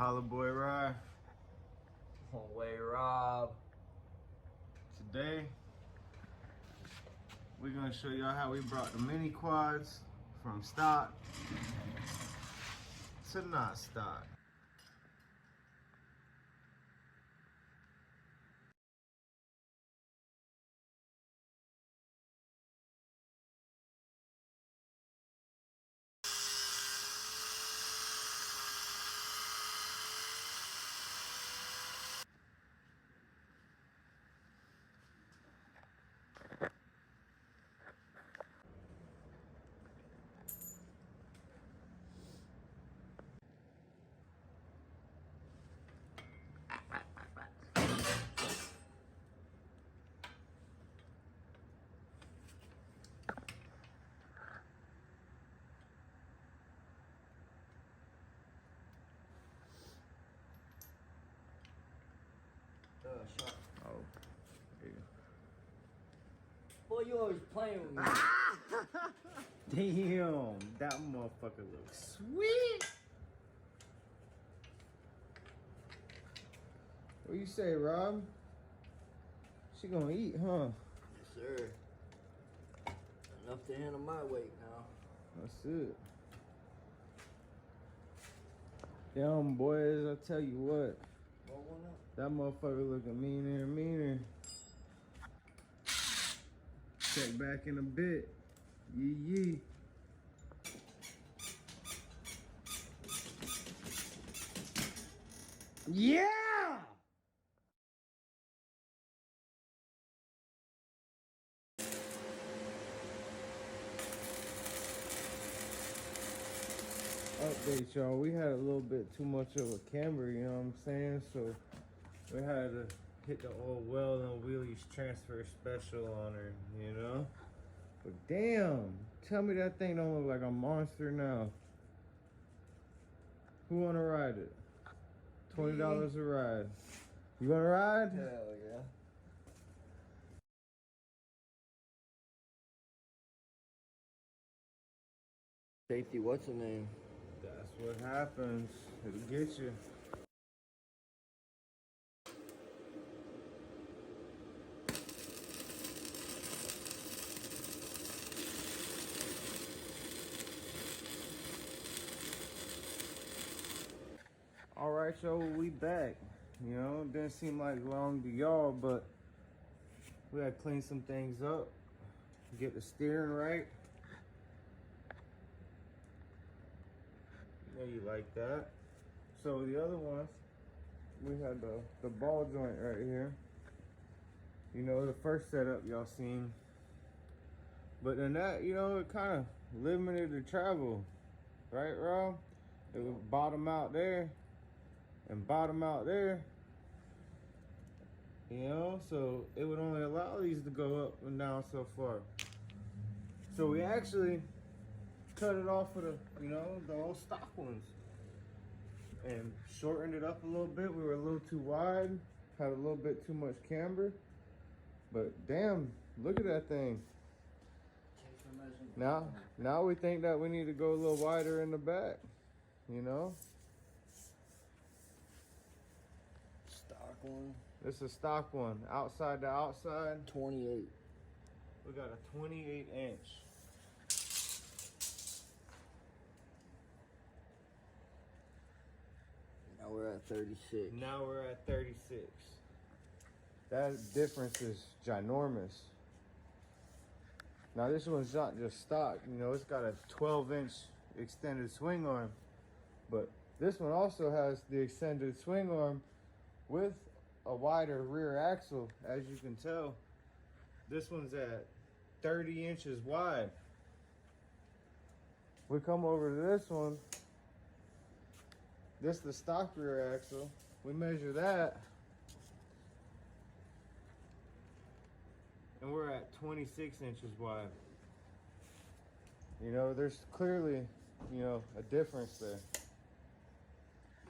Holla Boy Rye. Way Rob. Today, we're gonna show y'all how we brought the mini quads from stock to not stock. Shot. Oh, yeah. Boy, you always playing with me. Damn, that motherfucker looks sweet. What you say, Rob? She gonna eat, huh? Yes, sir. Enough to handle my weight now. That's it. Damn, boys, I tell you what. Roll one up. That motherfucker looking meaner and meaner. Check back in a bit. Yee yee. Yeah! Update, y'all. We had a little bit too much of a camber, you know what I'm saying? So we had to hit the old well and wheelies transfer special on her, you know? But damn, tell me that thing don't look like a monster now. Who wanna ride it? $20 a ride. You wanna ride? Hell yeah. Safety, what's the name? That's what happens. It'll get you. All right, y'all, we back. You know, it didn't seem like long to y'all, but we had to clean some things up, get the steering right. You know you like that. So the other ones, we had the ball joint right here. You know, the first setup y'all seen. But then that, you know, it kind of limited the travel, right, Rob? It would bottom out there and bottom out there. You know, so it would only allow these to go up and down so far. So we actually cut it off of the, you know, the old stock ones and shortened it up a little bit. We were a little too wide, had a little bit too much camber. But damn, look at that thing. Now we think that we need to go a little wider in the back, you know? Stock one. This is a stock one, outside to outside. 28. We got a 28 inch. Now we're at 36. Now we're at 36. That difference is ginormous. Now this one's not just stock, you know, it's got a 12-inch extended swing arm, but this one also has the extended swing arm with a wider rear axle. As you can tell, this one's at 30 inches wide. We come over to this one. This is the stock rear axle. We measure that, and we're at 26 inches wide. You know, there's clearly, you know, a difference there.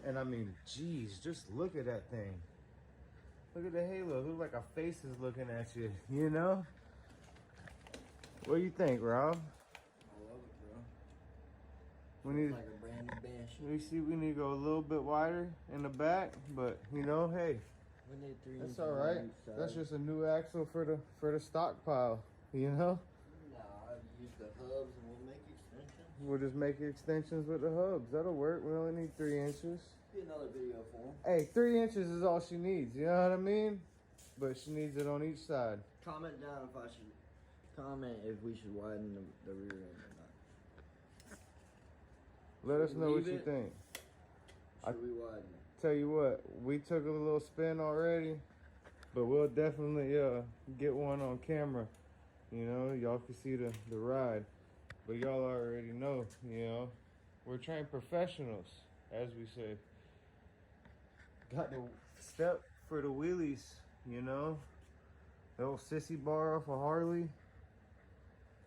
And I mean, geez, just look at that thing. Look at the halo. It looks like a face is looking at you, you know? What do you think, Rob? I love it, bro. We need, like a brand new bench. we see we need to go a little bit wider in the back, but you know, hey, We need 3 that's inches all on right. each side. That's just a new axle for the stockpile, you know. Nah, I use the hubs and we'll make extensions. We'll just make extensions with the hubs. That'll work. We only need 3 inches. Be another video for them. Hey, 3 inches is all she needs. You know what I mean? But she needs it on each side. Comment down if I should. Comment if we should widen the rear end or not. Let us know what Leave you it. think. Should we widen it? Tell you what, we took a little spin already, but we'll definitely get one on camera. You know, y'all can see the ride. But y'all already know, you know, we're trained professionals, as we say. Got the step for the wheelies, you know. The old sissy bar off a Harley.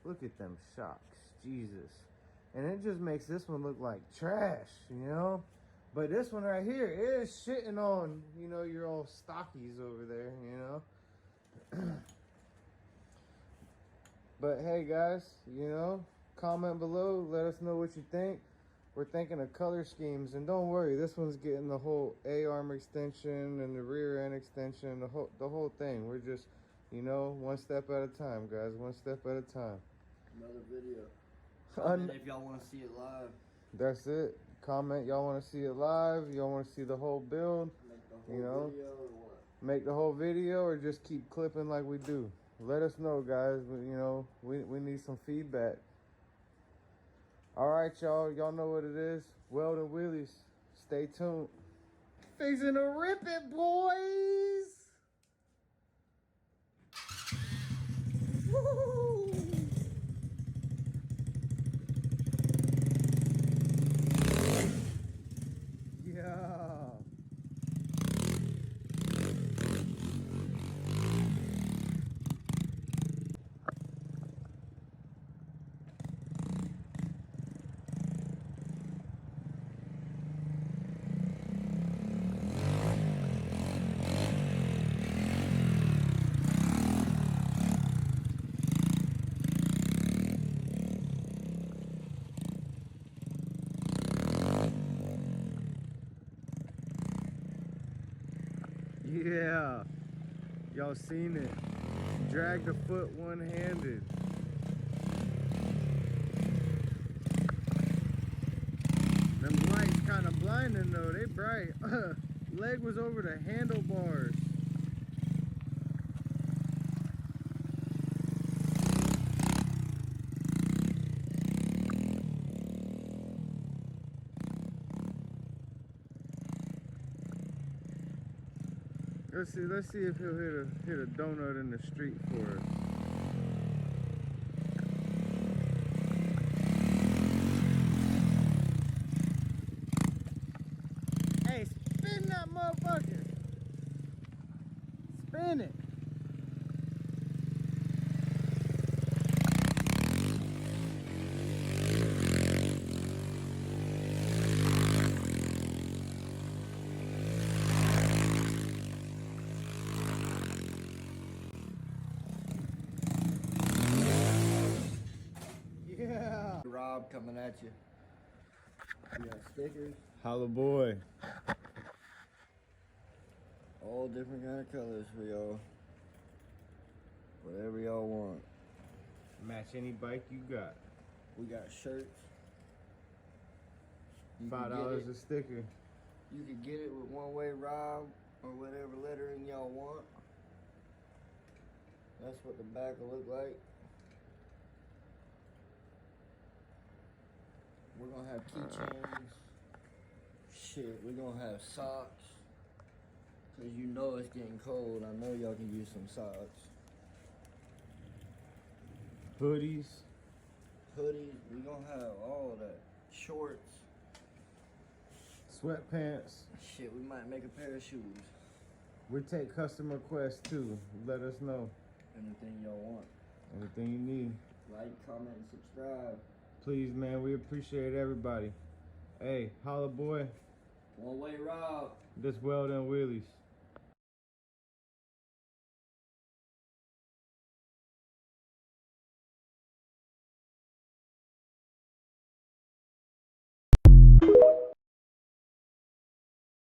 Look at them shocks, Jesus. And it just makes this one look like trash, you know. But this one right here is shitting on, you know, your old stockies over there, you know. But hey guys, you know, comment below, let us know what you think. We're thinking of color schemes, and don't worry, this one's getting the whole A-arm extension and the rear end extension, the whole thing. We're just, you know, one step at a time, guys, one step at a time. Another video. Comment if y'all want to see it live. That's it. Comment y'all want to see it live, y'all want to see the whole build, Make the whole you know, video or what? make the whole video, or just keep clipping like we do. Let us know, guys. You know, we need some feedback. All right, y'all. Y'all know what it is. Weldon Wheelies. Stay tuned. Fixing to rip it, boys. Woo! Yeah. Yeah, y'all seen it. Drag the foot one-handed. Them lights kind of blinding though, they bright. Leg was over the handlebars. Let's see if he'll hit a donut in the street for us. Hey, spin that motherfucker. Spin it. Yeah. Rob coming at you. We got stickers, Holla boy. all different kind of colors for y'all. Whatever y'all want. Match any bike you got. We got shirts. You can $5 get a it- sticker. You can get it with one-way Rob or whatever lettering y'all want. That's what the back will look like. We're gonna have keychains. Shit, we're gonna have socks. Cause you know it's getting cold. I know y'all can use some socks. Hoodies. Hoodies, we gonna have all of that. Shorts. Sweatpants. Shit, we might make a pair of shoes. We take custom requests too. Let us know. Anything y'all want. Anything you need. Like, comment, and subscribe. Please, man, we appreciate everybody. Hey, holla boy. One-way Rob. This Weldon Wheelies.